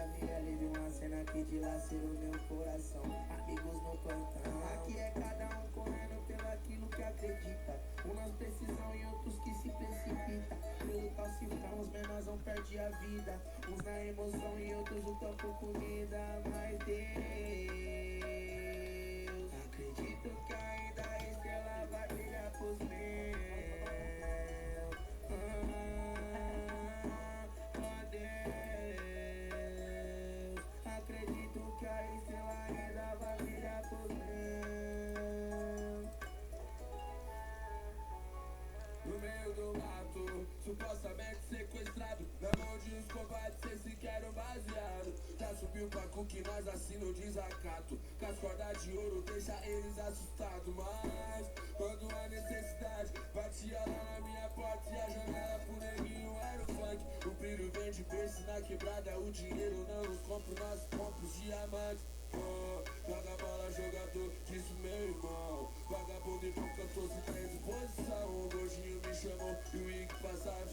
VL viu uma cena que dilacerou meu coração. Amigos no plantão, aqui é cada um correndo pelo aquilo que acredita. Uns na precisão e outros que se precipitam. Pelo tal cifrão, os menores não perdem a vida. Uns na emoção e outros lutam por comida. Mas Deus, acredito que ainda a estrela vai brilhar pros meus. Acredito que a estrela ainda vai brilhar pros meus. No meio do mato, supostamente sequestrado, na mão de uns covardes, cê sequer um baseado. Já subiu pra que nós assina o desacato, com as cordas de ouro deixa eles assustados. Mas, quando a necessidade batia lá na minha porta e a janela pro neguinho era o funk. O brilho vem de berço na quebrada, o dinheiro não nos compra, nós compra os diamantes. Oh, joga bola, jogador, disse meu irmão. Vagabundo e bom cantor, se tá em disposição. O gordinho me chamou e o Ig passava